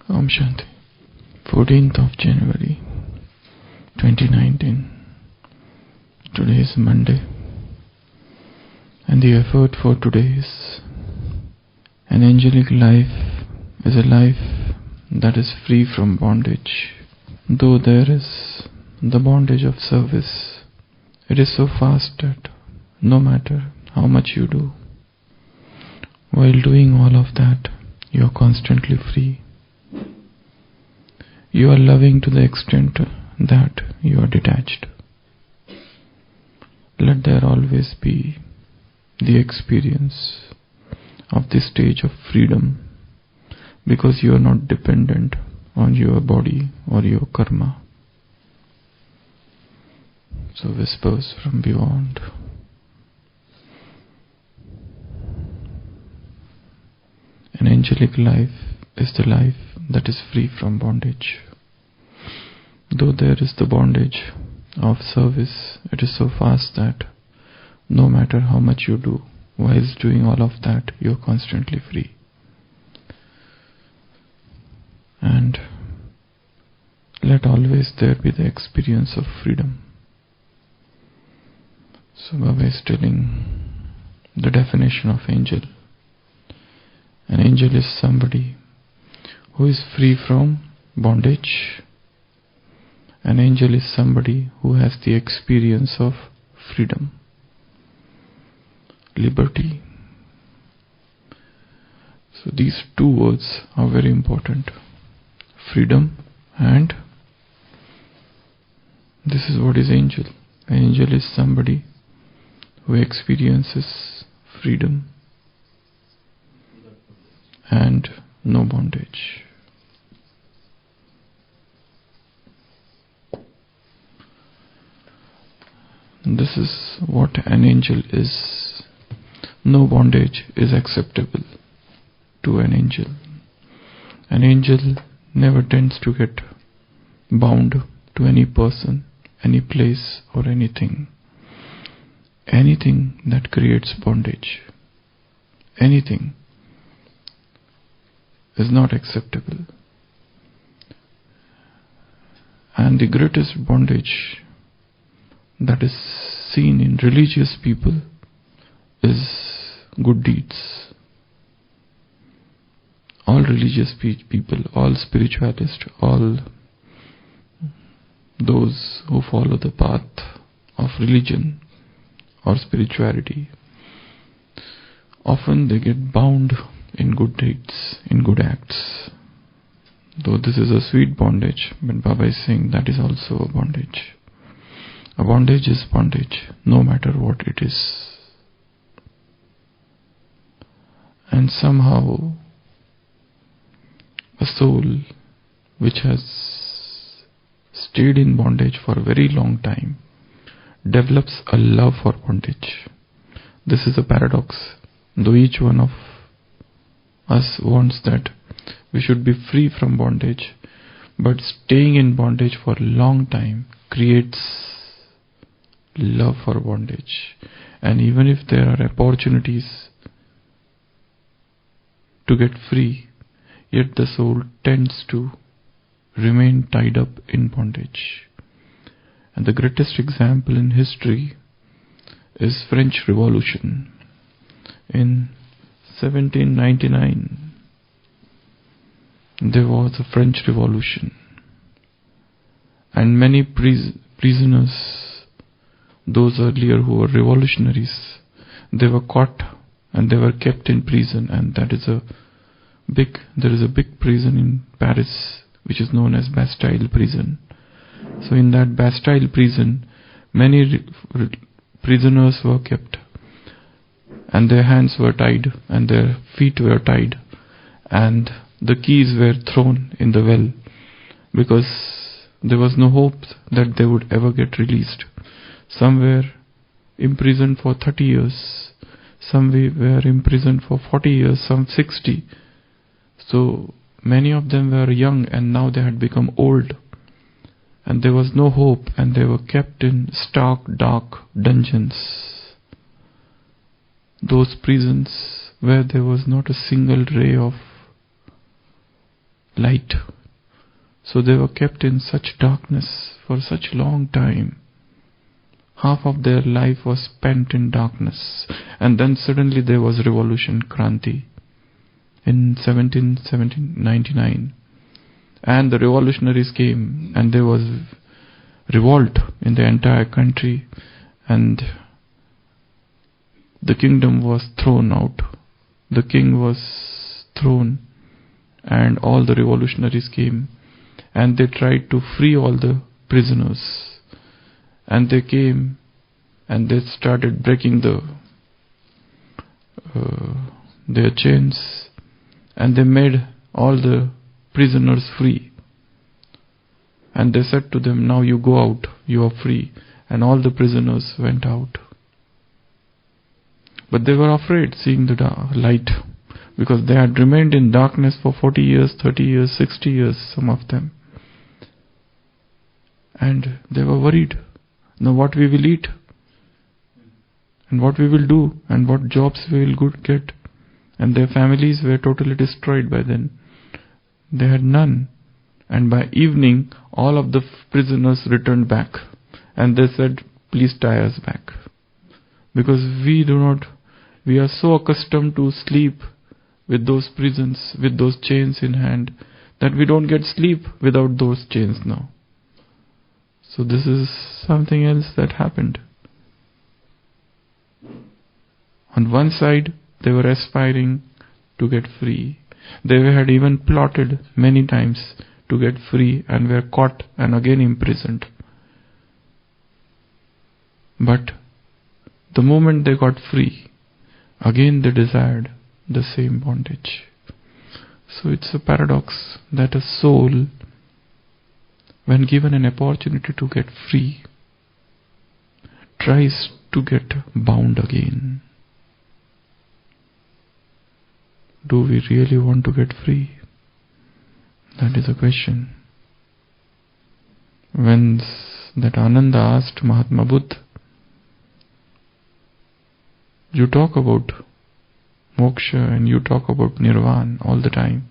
Om Shanti. 14th of January 2019. Today is Monday, and the effort for today is: an angelic life is a life that is free from bondage. Though there is the bondage of service, it is so fast that no matter how much you do, while doing all of that, you are constantly free. You are loving to the extent that you are detached. Let there always be the experience of this stage of freedom, because you are not dependent on your body or your karma. So whispers from beyond. An angelic life is the life that is free from bondage. Though there is the bondage of service, it is so fast that no matter how much you do, whilst doing all of that, you are constantly free. And let always there be the experience of freedom. So Baba is telling the definition of angel. An angel is somebody who is free from bondage. An angel is somebody who has the experience of freedom, liberty. So these two words are very important. Freedom, and this is what is angel. An angel is somebody who experiences freedom and no bondage. This is what an angel is. No bondage is acceptable to an angel. An angel never tends to get bound to any person, any place, or anything. Anything that creates bondage, anything, is not acceptable. And the greatest bondage that is seen in religious people is good deeds. All religious people, all spiritualists, all those who follow the path of religion or spirituality, often they get bound in good deeds, in good acts. Though this is a sweet bondage, but Baba is saying that is also a bondage. A bondage is bondage, no matter what it is. And somehow, a soul which has stayed in bondage for a very long time develops a love for bondage. This is a paradox. Though each one of us wants that we should be free from bondage, but staying in bondage for a long time creates love for bondage. And even if there are opportunities to get free, yet the soul tends to remain tied up in bondage. And the greatest example in history is French Revolution. In 1799, there was a French Revolution, and many prisoners, those earlier who were revolutionaries, they were caught and they were kept in prison. And there is a big prison in Paris which is known as Bastille prison. So in that Bastille prison, many prisoners were kept, and their hands were tied and their feet were tied, and the keys were thrown in the well, because there was no hope that they would ever get released. Some were imprisoned for 30 years, some were imprisoned for 40 years, some 60. So many of them were young, and now they had become old, and there was no hope, and they were kept in stark, dark dungeons. Those prisons where there was not a single ray of light. So they were kept in such darkness for such long time. Half of their life was spent in darkness. And then suddenly there was revolution, Kranti, in 1799. And the revolutionaries came, and there was revolt in the entire country, and the kingdom was thrown out. The king was thrown, and all the revolutionaries came, and they tried to free all the prisoners. And they came, and they started breaking their chains, and they made all the prisoners free. And they said to them, now you go out, you are free. And all the prisoners went out. But they were afraid seeing the light, because they had remained in darkness for 40 years, 30 years, 60 years, some of them. And they were worried. Now what we will eat, and what we will do, and what jobs we will get. And their families were totally destroyed by then. They had none. And by evening, all of the prisoners returned back. And they said, please tie us back. Because we are so accustomed to sleep with those prisons, with those chains in hand, that we don't get sleep without those chains now. So this is something else that happened. On one side, they were aspiring to get free. They had even plotted many times to get free and were caught and again imprisoned. But the moment they got free, again they desired the same bondage. So it's a paradox that a soul, when given an opportunity to get free, tries to get bound again. Do we really want to get free? That is a question. When that Ananda asked Mahatma Buddha, you talk about moksha and you talk about nirvana all the time.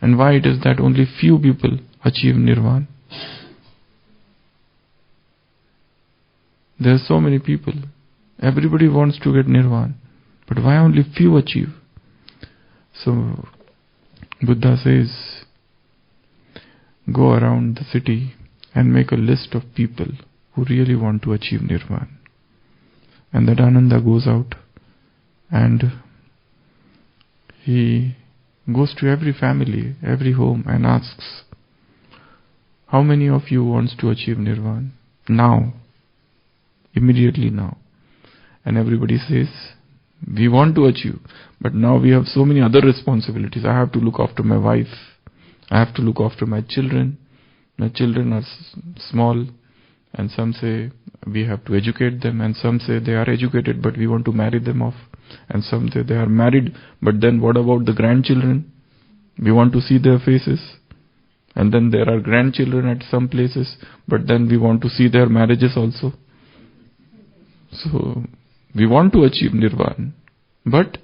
And why it is that only few people achieve nirvana? There are so many people. Everybody wants to get nirvana. But why only few achieve? So Buddha says, go around the city and make a list of people who really want to achieve nirvana. And that Ananda goes out and he goes to every family, every home and asks, how many of you wants to achieve nirvana? Now. Immediately now. And everybody says, we want to achieve, but now we have so many other responsibilities. I have to look after my wife. I have to look after my children. My children are small, and some say we have to educate them, and some say they are educated but we want to marry them off, and some say they are married, but then what about the grandchildren? We want to see their faces. And then there are grandchildren at some places, but then we want to see their marriages also. So we want to achieve nirvana, but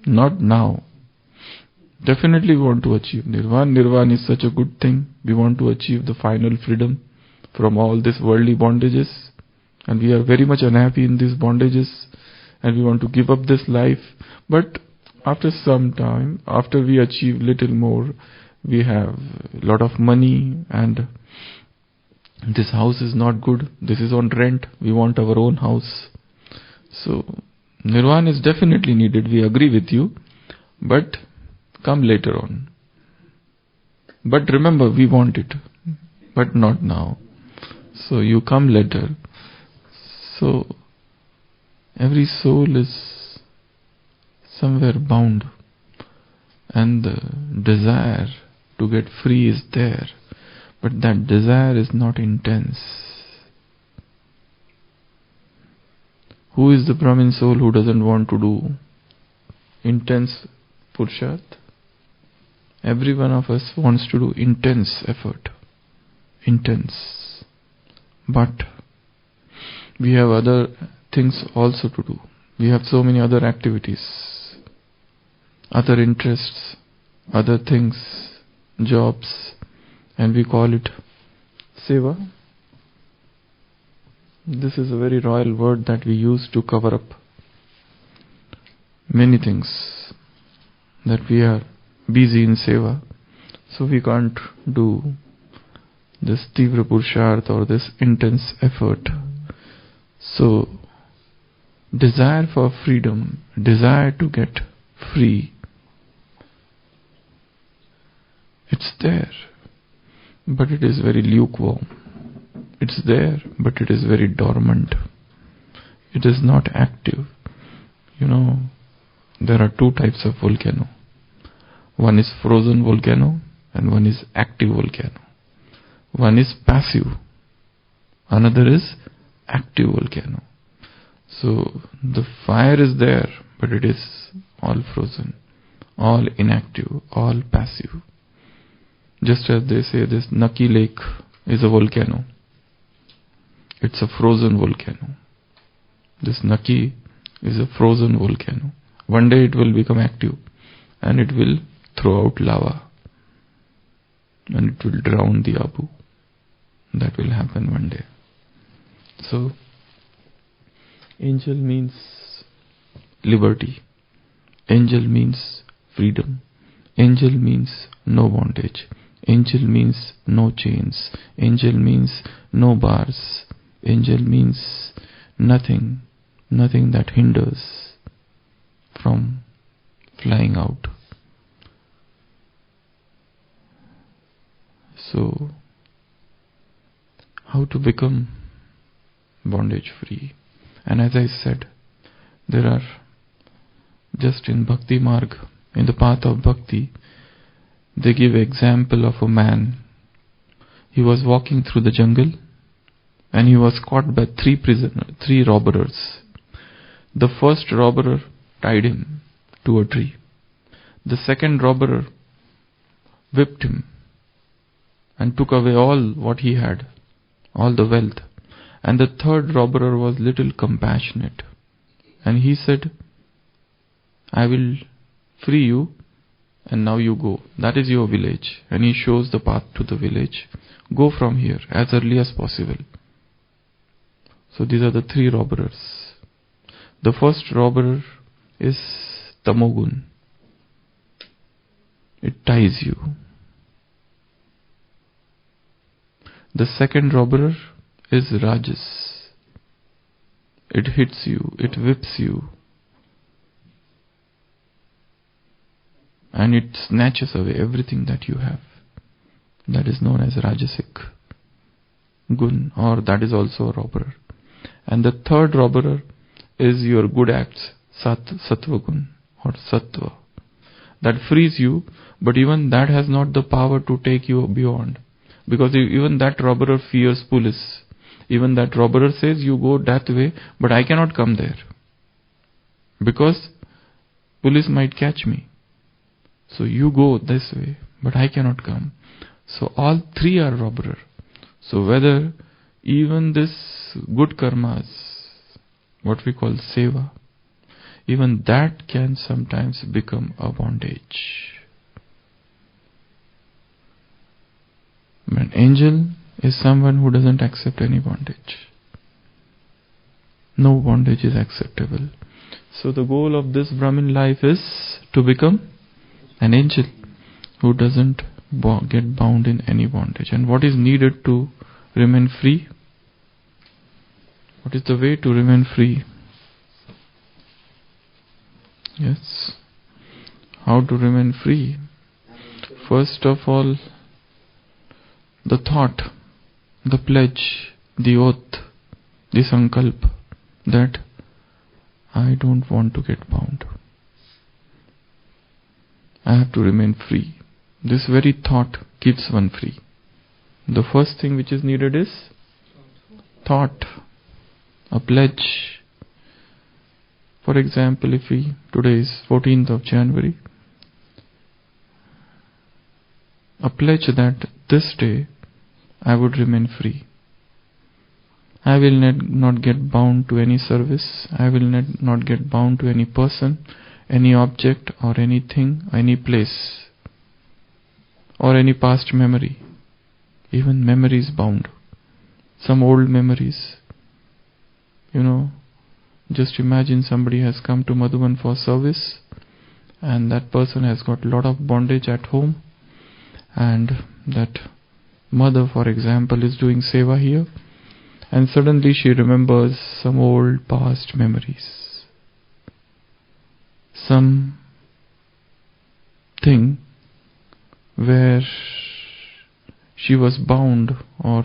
not now. Definitely we want to achieve nirvana. Nirvana is such a good thing. We want to achieve the final freedom from all these worldly bondages, and we are very much unhappy in these bondages, and we want to give up this life. But after some time, after we achieve little more, we have a lot of money, and this house is not good, this is on rent, we want our own house. So nirvana is definitely needed, we agree with you, but come later on. But remember, we want it, but not now. So you come later. So every soul is somewhere bound, and the desire to get free is there, but that desire is not intense. Who is the Brahmin soul who doesn't want to do intense purshat? Every one of us wants to do intense effort. Intense. But we have other things also to do. We have so many other activities, other interests, other things. jobs, and we call it Seva. This is a very royal word that we use to cover up many things, that we are busy in Seva, so we can't do this Tivra Purusharth or this intense effort. So, desire for freedom, desire to get free, it's there, but it is very lukewarm. It's there, but it is very dormant. It is not active. There are two types of volcano. One is frozen volcano and one is active volcano. One is passive, another is active volcano. So the fire is there, but it is all frozen, all inactive, all passive. Just as they say this Naki Lake is a volcano. It's a frozen volcano. This Naki is a frozen volcano. One day it will become active and it will throw out lava and it will drown the Abu. That will happen one day. So, angel means liberty. Angel means freedom. Angel means no bondage. Angel means no chains. Angel means no bars. Angel means nothing that hinders from flying out. So, how to become bondage free? And as I said, there are just in Bhakti Marg, in the path of Bhakti, they give example of a man. He was walking through the jungle and he was caught by three robbers. The first robber tied him to a tree. The second robber whipped him and took away all what he had, all the wealth. And the third robber was little compassionate. And he said, I will free you and now you go. That is your village. And he shows the path to the village. Go from here as early as possible. So these are the three robbers. The first robber is Tamogun. It ties you. The second robber is Rajas. It hits you, it whips you, and it snatches away everything that you have. That is known as Rajasic Gun, or that is also a robber. And the third robber is your good acts, Sattva Gun or Sattva. That frees you, but even that has not the power to take you beyond. Because even that robber fears police. Even that robber says, you go that way, but I cannot come there. Because police might catch me. So you go this way, but I cannot come. So all three are robber. So whether even this good karmas, what we call seva, even that can sometimes become a bondage. An angel is someone who doesn't accept any bondage. No bondage is acceptable. So the goal of this Brahmin life is to become an angel who doesn't get bound in any bondage. And what is needed to remain free? What is the way to remain free? Yes. How to remain free? First of all, the thought, the pledge, the oath, the sankalp that I don't want to get bound. I have to remain free. This very thought keeps one free. The first thing which is needed is thought, a pledge. For example, if today is 14th of January, a pledge that this day I would remain free. I will not get bound to any service. I will not get bound to any person, any object or anything, any place. or any past memory. Even memory is bound. Some old memories. Just imagine somebody has come to Madhuban for service, and that person has got a lot of bondage at home, and that mother, for example, is doing seva here, and suddenly she remembers some old past memories. Some thing where she was bound, or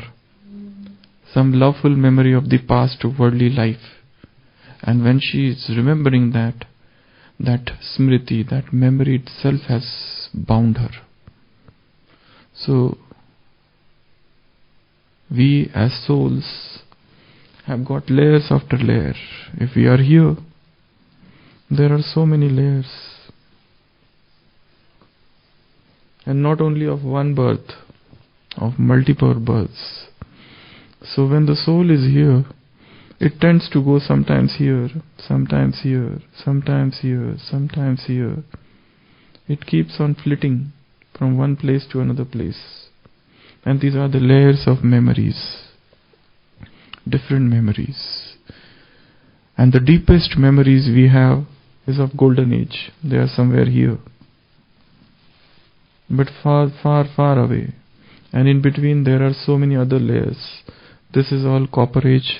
some loveful memory of the past worldly life. And when she is remembering that smriti, that memory itself has bound her. So, we as souls have got layers after layer. If we are here, there are so many layers. And not only of one birth, of multiple births. So when the soul is here, it tends to go sometimes here, sometimes here, sometimes here, sometimes here. It keeps on flitting from one place to another place. And these are the layers of memories, different memories. And the deepest memories we have is of golden age. They are somewhere here. But far, far, far away. And in between there are so many other layers. This is all copper age,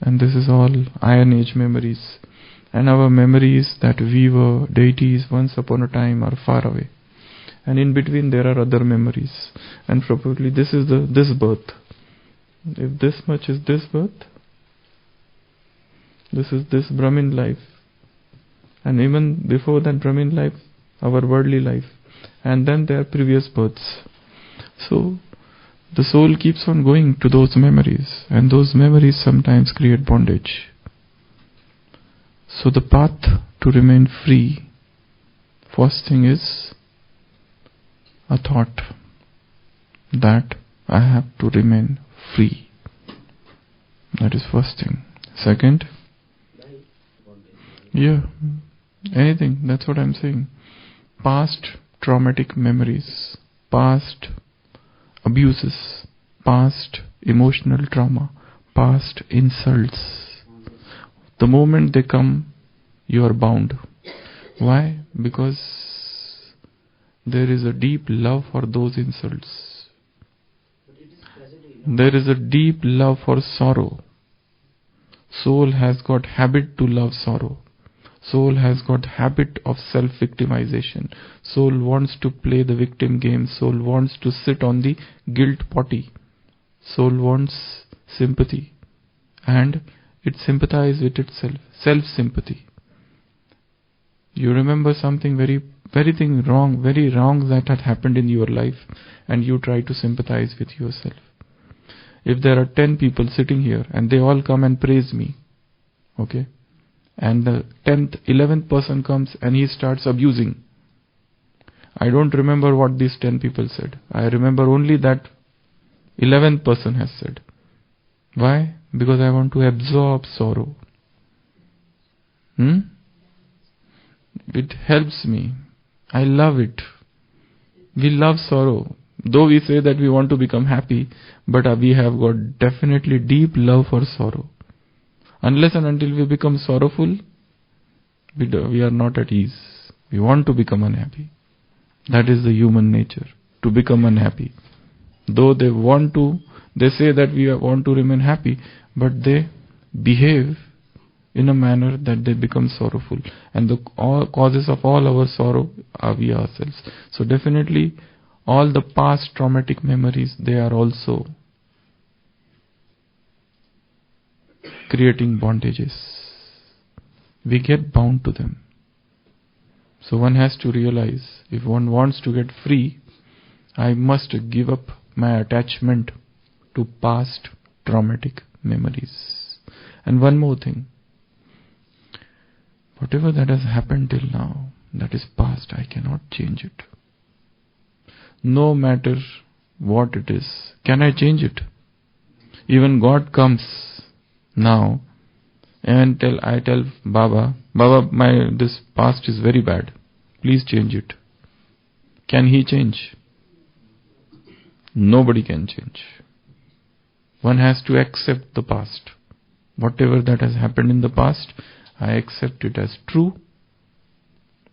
and this is all iron age memories. And our memories that we were deities once upon a time are far away. And in between there are other memories. And probably this is this birth. If this much is this birth, this is this Brahmin life. And even before that Brahmin life, our worldly life. And then there are previous births. So, the soul keeps on going to those memories, and those memories sometimes create bondage. So the path to remain free, first thing is a thought that I have to remain free. That is first thing. Second, anything, that's what I'm saying. Past traumatic memories, past abuses, past emotional trauma, past insults. The moment they come, you are bound. Why? Because there is a deep love for those insults. There is a deep love for sorrow. Soul has got habit to love sorrow. Soul has got habit of self-victimization. Soul wants to play the victim game. Soul wants to sit on the guilt potty. Soul wants sympathy. And it sympathizes with itself. Self-sympathy. You remember something very wrong that had happened in your life, and you try to sympathize with yourself. If there are 10 people sitting here and they all come and praise me, okay? And the 10th, 11th person comes and he starts abusing. I don't remember what these 10 people said. I remember only that 11th person has said. Why? Because I want to absorb sorrow. It helps me. I love it. We love sorrow. Though we say that we want to become happy, but we have got definitely deep love for sorrow. Unless and until we become sorrowful, we are not at ease. We want to become unhappy. That is the human nature, to become unhappy. Though they say that we want to remain happy, but they behave in a manner that they become sorrowful. And the causes of all our sorrow are we ourselves. So definitely, all the past traumatic memories, they are also creating bondages. We get bound to them. So one has to realize, if one wants to get free, I must give up my attachment to past traumatic memories. And one more thing. Whatever that has happened till now, that is past, I cannot change it. No matter what it is. Can I change it? Even God comes now and I tell Baba, this past is very bad. Please change it. Can he change? Nobody can change. One has to accept the past. Whatever that has happened in the past, I accept it as true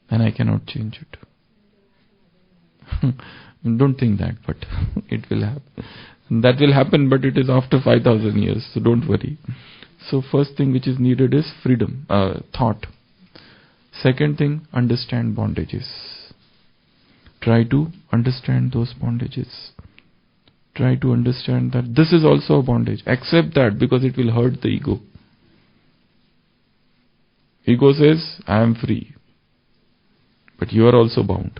and I cannot change it. Don't think that, but it will happen. That will happen, but it is after 5,000 years, so don't worry. So first thing which is needed is freedom, thought. Second thing, understand bondages. Try to understand those bondages. Try to understand that this is also a bondage. Accept that, because it will hurt the ego. Ego says, I am free. But you are also bound.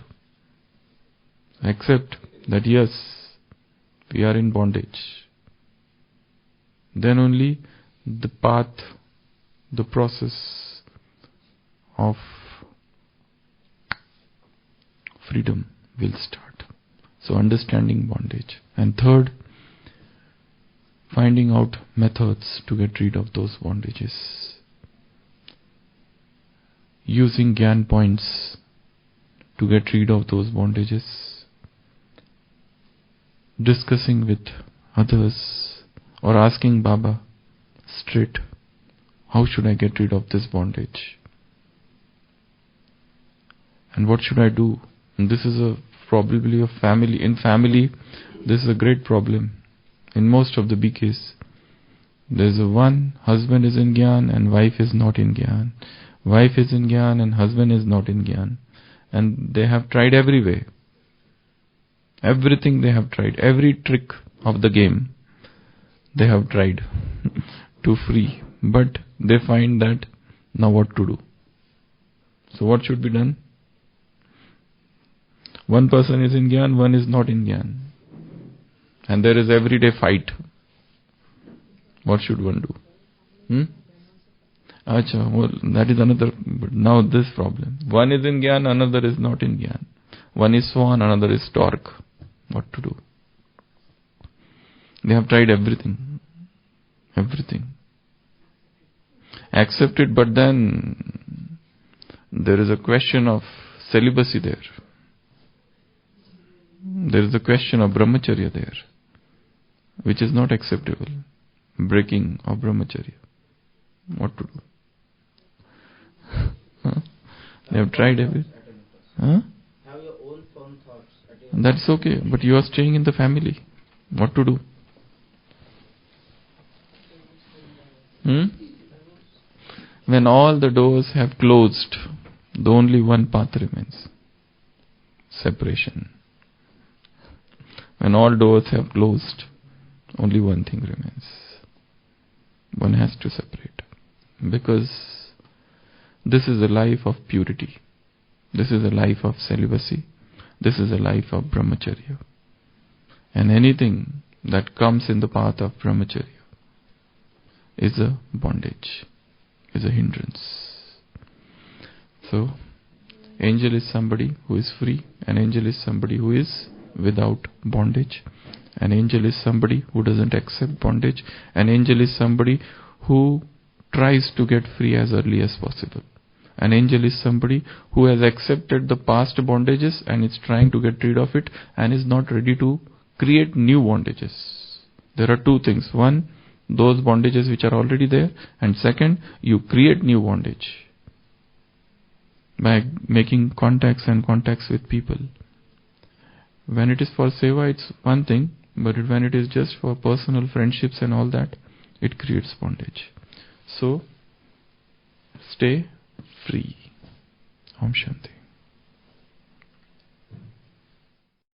Accept that yes, we are in bondage. Then only the path, the process of freedom will start. So understanding bondage. And third, finding out methods to get rid of those bondages. Using Gyan points to get rid of those bondages. Discussing with others or asking Baba straight, how should I get rid of this bondage? And what should I do? And this is probably a family. In family, this is a great problem. In most of the BKs, there's one husband is in Gyan and wife is not in Gyan. Wife is in Gyan and husband is not in Gyan. And they have tried every way. Everything they have tried. Every trick of the game they have tried to free. But they find that now what to do. So what should be done? One person is in Gyan, one is not in Gyan. And there is everyday fight. What should one do? Acha, well, that is another. But now this problem. One is in Gyan, another is not in Gyan. One is swan, another is stork. What to do? They have tried everything. Everything. Accept it, but then there is a question of celibacy there. There is a question of brahmacharya there, which is not acceptable. Breaking of brahmacharya. What to do? They have tried everything. Have your own firm thoughts. That's okay, but you are staying in the family. What to do? When all the doors have closed, the only one path remains. Separation. When all doors have closed, only one thing remains. One has to separate. Because this is a life of purity. This is a life of celibacy. This is a life of brahmacharya. And anything that comes in the path of brahmacharya is a bondage, is a hindrance. So, angel is somebody who is free. An angel is somebody who is without bondage. An angel is somebody who doesn't accept bondage. An angel is somebody who tries to get free as early as possible. An angel is somebody who has accepted the past bondages and is trying to get rid of it and is not ready to create new bondages. There are two things. One, those bondages which are already there. And second, you create new bondage by making contacts with people. When it is for seva, it's one thing. But when it is just for personal friendships and all that, it creates bondage. So, stay free. Om Shanti.